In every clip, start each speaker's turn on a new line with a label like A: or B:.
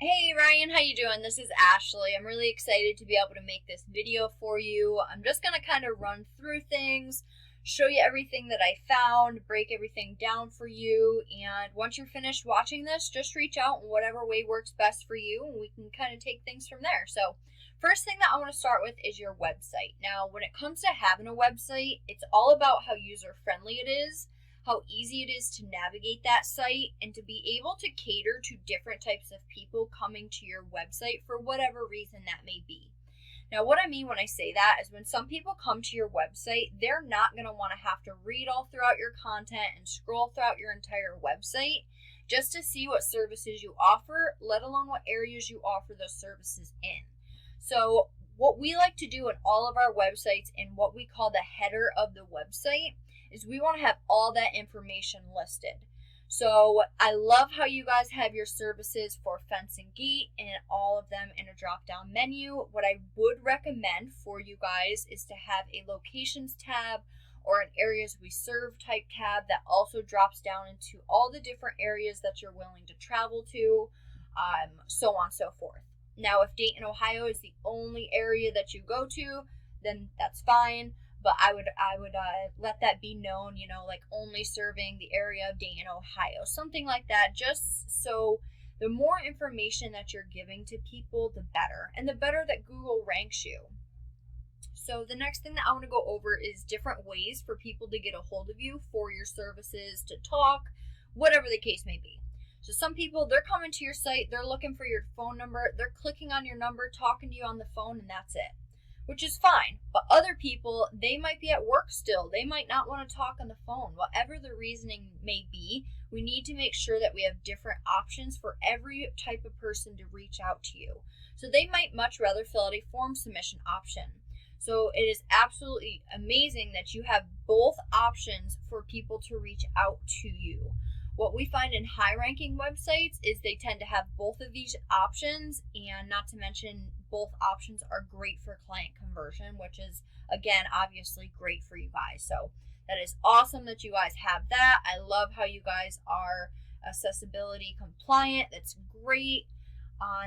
A: Hey Ryan, how you doing? This is Ashley. I'm really excited to be able to make this video for you. I'm just going to kind of run through things, show you everything that I found, break everything down for you, and once you're finished watching this, just reach out in whatever way works best for you, and we can kind of take things from there. So, first thing that I want to start with is your website. Now, when it comes to having a website, it's all about how user-friendly it is, how easy it is to navigate that site, and to be able to cater to different types of people coming to your website for whatever reason that may be. Now, what I mean when I say that is when some people come to your website, they're not going to want to have to read all throughout your content and scroll throughout your entire website just to see what services you offer, let alone what areas you offer those services in. So what we like to do in all of our websites and what we call the header of the website is we want to have all that information listed. So I love how you guys have your services for fence and gate and all of them in a drop down menu. What I would recommend for you guys is to have a locations tab or an areas we serve type tab that also drops down into all the different areas that you're willing to travel to, so on and so forth. Now, if Dayton, Ohio is the only area that you go to, then that's fine. But I would let that be known, like only serving the area of Dayton, Ohio, something like that, just so the more information that you're giving to people, the better, and the better that Google ranks you. So the next thing that I want to go over is different ways for people to get a hold of you for your services, to talk, whatever the case may be. So some people, they're coming to your site, they're looking for your phone number, they're clicking on your number, talking to you on the phone, and that's it. Which is fine, but other people, they might be at work still. They might not want to talk on the phone. Whatever the reasoning may be, we need to make sure that we have different options for every type of person to reach out to you. So they might much rather fill out a form submission option. So it is absolutely amazing that you have both options for people to reach out to you. What we find in high-ranking websites is they tend to have both of these options, and not to mention both options are great for client conversion, which is, again, obviously great for you guys. So that is awesome that you guys have that. I love how you guys are accessibility compliant. That's great.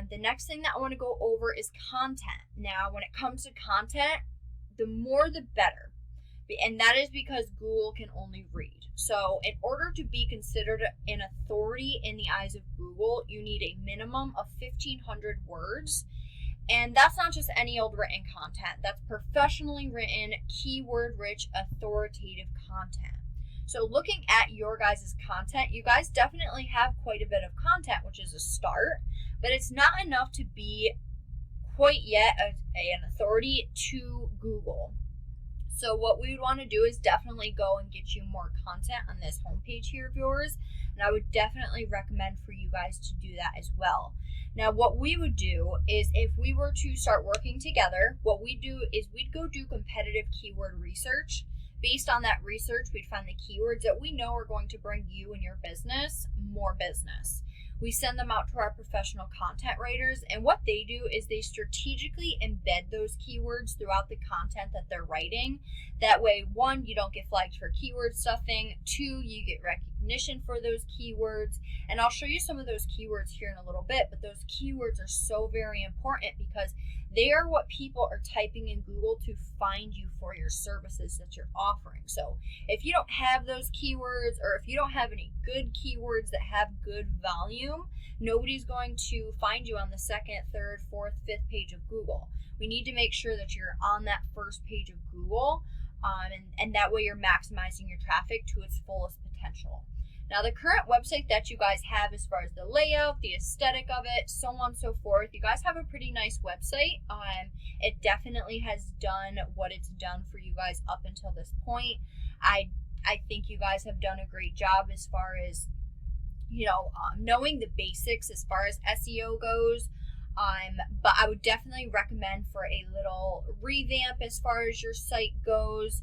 A: The next thing that I want to go over is content. Now, when it comes to content, the more the better. And that is because Google can only read. So in order to be considered an authority in the eyes of Google, you need a minimum of 1,500 words. And that's not just any old written content. That's professionally written, keyword-rich, authoritative content. So looking at your guys' content, you guys definitely have quite a bit of content, which is a start. But it's not enough to be quite yet an authority to Google. So what we would want to do is definitely go and get you more content on this homepage here of yours. And I would definitely recommend for you guys to do that as well. Now, what we would do is if we were to start working together, what we do is we'd go do competitive keyword research. Based on that research, we'd find the keywords that we know are going to bring you and your business more business. We send them out to our professional content writers, and what they do is they strategically embed those keywords throughout the content that they're writing. That way, one, you don't get flagged for keyword stuffing. Two, you get recognition for those keywords. And I'll show you some of those keywords here in a little bit, but those keywords are so very important because they are what people are typing in Google to find you for your services that you're offering. So if you don't have those keywords, or if you don't have any good keywords that have good volume, nobody's going to find you on the second, third, fourth, fifth page of Google. We need to make sure that you're on that first page of Google, and that way you're maximizing your traffic to its fullest potential. Now, the current website that you guys have, as far as the layout, the aesthetic of it, so on and so forth, you guys have a pretty nice website. It definitely has done what it's done for you guys up until this point. I think you guys have done a great job as far as, knowing the basics as far as SEO goes. But I would definitely recommend for a little revamp as far as your site goes.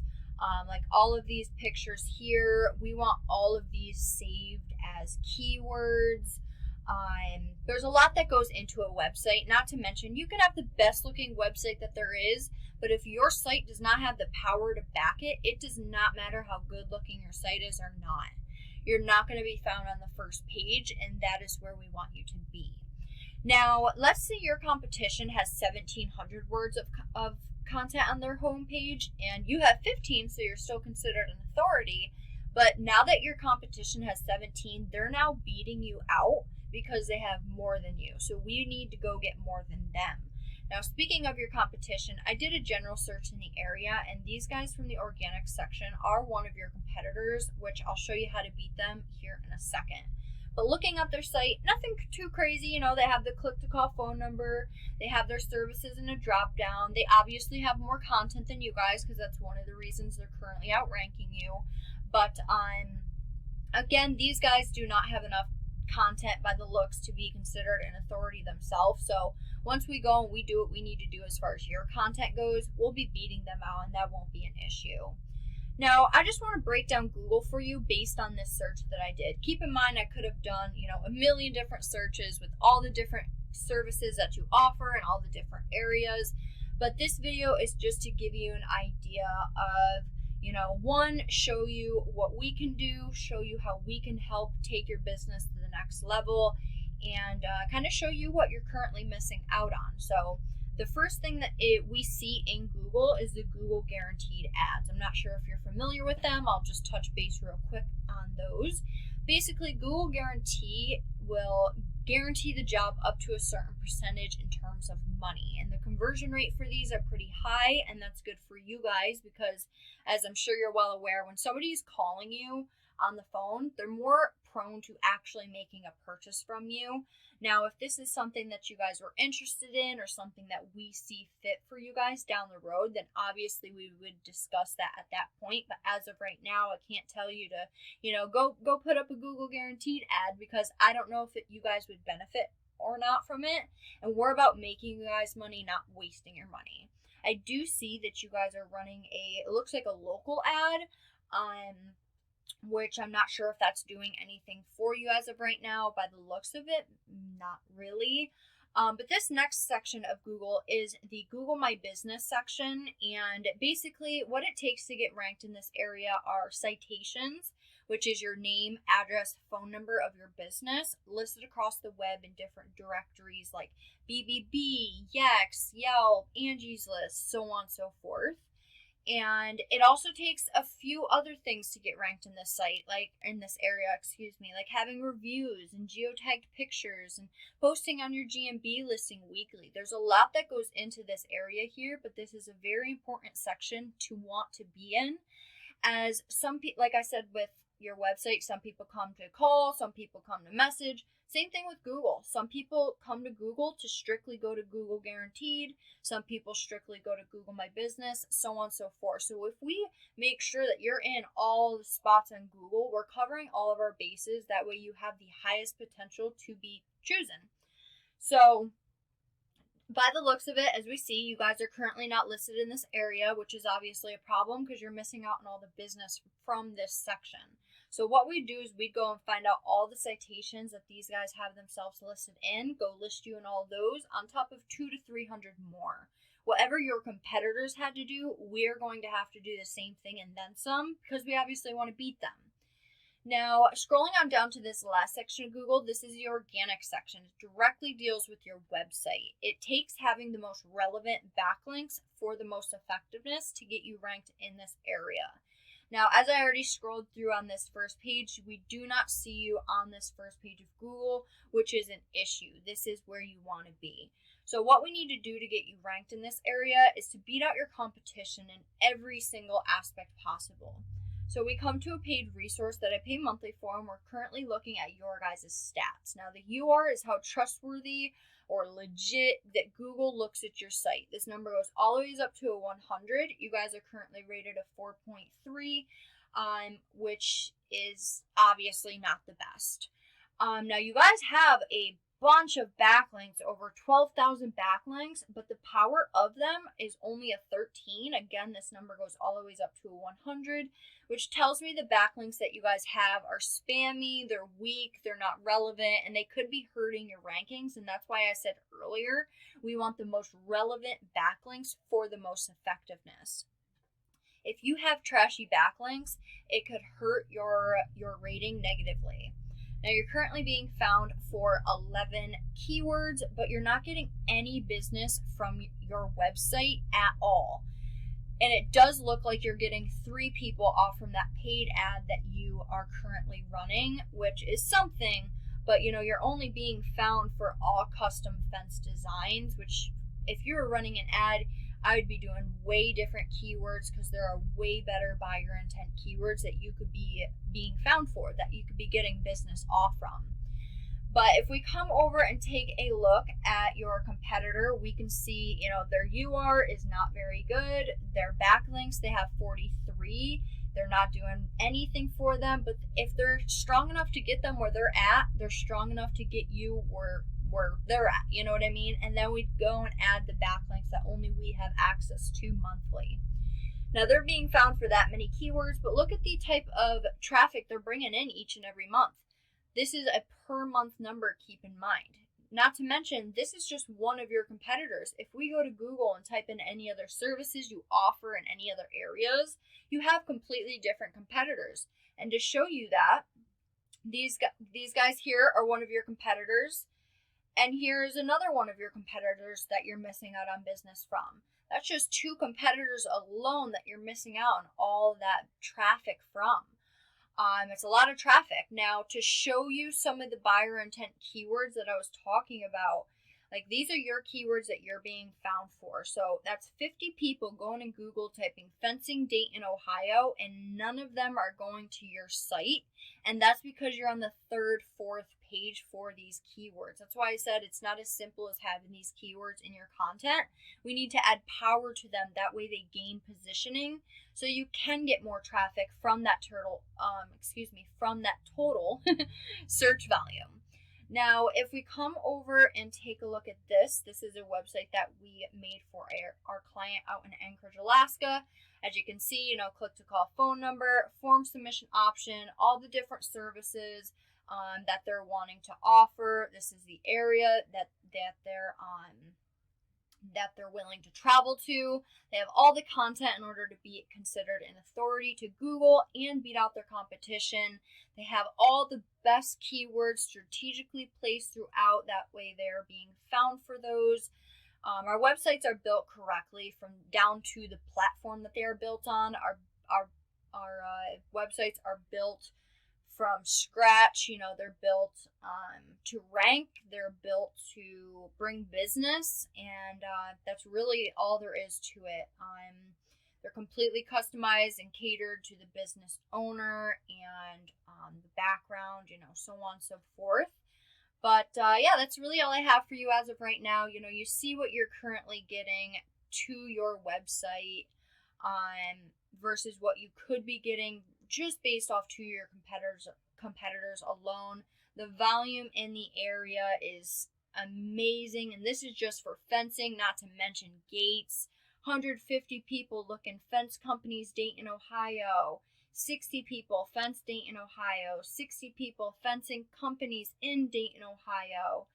A: Like all of these pictures here, we want all of these saved as keywords. There's a lot that goes into a website, not to mention you can have the best looking website that there is, but if your site does not have the power to back it, it does not matter how good looking your site is or not. You're not going to be found on the first page, and that is where we want you to be. Now, let's say your competition has 1,700 words of content on their homepage, and you have 15, so you're still considered an authority. But now that your competition has 17, they're now beating you out because they have more than you. So we need to go get more than them. Now, speaking of your competition, I did a general search in the area, and these guys from the organic section are one of your competitors, which I'll show you how to beat them here in a second. But looking at their site, nothing too crazy. You know, they have the click-to-call phone number. They have their services in a drop-down. They obviously have more content than you guys because that's one of the reasons they're currently outranking you. But again, these guys do not have enough content by the looks to be considered an authority themselves. So once we go and we do what we need to do as far as your content goes, we'll be beating them out, and that won't be an issue. Now, I just want to break down Google for you based on this search that I did. Keep in mind, I could have done, a million different searches with all the different services that you offer and all the different areas. But this video is just to give you an idea of, one, show you what we can do, show you how we can help take your business to the next level, and kind of show you what you're currently missing out on. So the first thing that we see in Google is the Google guaranteed ads. I'm not sure if you're familiar with them. I'll just touch base real quick on those. Basically, Google guarantee will guarantee the job up to a certain percentage in terms of money. And the conversion rate for these are pretty high, and that's good for you guys because, as I'm sure you're well aware, when somebody's calling you on the phone, they're more prone to actually making a purchase from you. Now, if this is something that you guys were interested in or something that we see fit for you guys down the road, then obviously we would discuss that at that point. But as of right now, I can't tell you to, go put up a Google guaranteed ad because I don't know if you guys would benefit or not from it. And we're about making you guys money, not wasting your money. I do see that you guys are running it looks like a local ad, which I'm not sure if that's doing anything for you as of right now. By the looks of it, not really. But this next section of Google is the Google My Business section, and basically what it takes to get ranked in this area are citations, which is your name, address, phone number of your business listed across the web in different directories like BBB, Yext, Yelp, Angie's List, so on and so forth. And it also takes a few other things to get ranked in this site, like having reviews and geotagged pictures and posting on your GMB listing weekly. There's a lot that goes into this area here, but this is a very important section to want to be in, as some people, like I said with your website, some people come to call, some people come to message. Same thing with Google. Some people come to Google to strictly go to Google Guaranteed. Some people strictly go to Google My Business, so on and so forth. So if we make sure that you're in all the spots on Google, we're covering all of our bases. That way you have the highest potential to be chosen. So by the looks of it, as we see, you guys are currently not listed in this area, which is obviously a problem because you're missing out on all the business from this section. So what we do is we go and find out all the citations that these guys have themselves listed in, go list you in all those on top of 200 to 300 more. Whatever your competitors had to do, we're going to have to do the same thing and then some because we obviously want to beat them. Now, scrolling on down to this last section of Google, this is the organic section. It directly deals with your website. It takes having the most relevant backlinks for the most effectiveness to get you ranked in this area. Now, as I already scrolled through on this first page, we do not see you on this first page of Google, which is an issue. This is where you want to be. So what we need to do to get you ranked in this area is to beat out your competition in every single aspect possible. So we come to a paid resource that I pay monthly for, and we're currently looking at your guys' stats. Now, the UR is how trustworthy or legit that Google looks at your site. This number goes all the way up to a 100. You guys are currently rated a 4.3, which is obviously not the best. Now, you guys have a bunch of backlinks, over 12,000 backlinks, but the power of them is only a 13. Again, this number goes all the way up to a 100, which tells me the backlinks that you guys have are spammy, they're weak, they're not relevant, and they could be hurting your rankings. And that's why I said earlier, we want the most relevant backlinks for the most effectiveness. If you have trashy backlinks, it could hurt your rating negatively. Now you're currently being found for 11 keywords, but you're not getting any business from your website at all. And it does look like you're getting 3 people off from that paid ad that you are currently running, which is something, but you're only being found for all custom fence designs, which if you were running an ad, I would be doing way different keywords because there are way better buyer intent keywords that you could be being found for, that you could be getting business off from. But if we come over and take a look at your competitor, we can see, their UR is not very good. Their backlinks, they have 43. They're not doing anything for them. But if they're strong enough to get them where they're at, they're strong enough to get you where they're at. You know what I mean? And then we'd go and add the backlinks that only we have access to monthly. Now they're being found for that many keywords, but look at the type of traffic they're bringing in each and every month. This is a per month number, keep in mind. Not to mention, this is just one of your competitors. If we go to Google and type in any other services you offer in any other areas, you have completely different competitors. And to show you that, these guys here are one of your competitors, and here's another one of your competitors that you're missing out on business from. That's just 2 competitors alone that you're missing out on all that traffic from. It's a lot of traffic. Now, to show you some of the buyer intent keywords that I was talking about, like these are your keywords that you're being found for. So that's 50 people going in Google typing fencing Dayton, Ohio, and none of them are going to your site. And that's because you're on the 3rd, 4th page for these keywords. That's why I said it's not as simple as having these keywords in your content. We need to add power to them. That way they gain positioning, so you can get more traffic from that total search volume. Now, if we come over and take a look at this is a website that we made for our client out in Anchorage, Alaska. As you can see, click to call phone number, form submission option, all the different services that they're wanting to offer. This is the area that they're willing to travel to. They have all the content in order to be considered an authority to Google and beat out their competition. They have all the best keywords strategically placed throughout. That way they're being found for those. Our websites are built correctly from down to the platform that they are built on. Our websites are built from scratch. They're built to rank, they're built to bring business, and that's really all there is to it. They're completely customized and catered to the business owner and the background, so on and so forth. But yeah, that's really all I have for you as of right now. You see what you're currently getting to your website versus what you could be getting just based off to your competitors alone. The volume in the area is amazing, and this is just for fencing, not to mention gates. 150 people looking fence companies, Dayton, Ohio. 60 people fence Dayton, Ohio. 60 people fencing companies in Dayton, Ohio.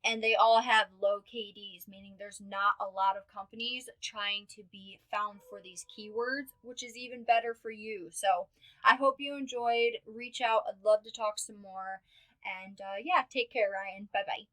A: And they all have low KDs, meaning there's not a lot of companies trying to be found for these keywords, which is even better for you. So I hope you enjoyed. Reach out. I'd love to talk some more. And yeah, take care, Ryan. Bye-bye.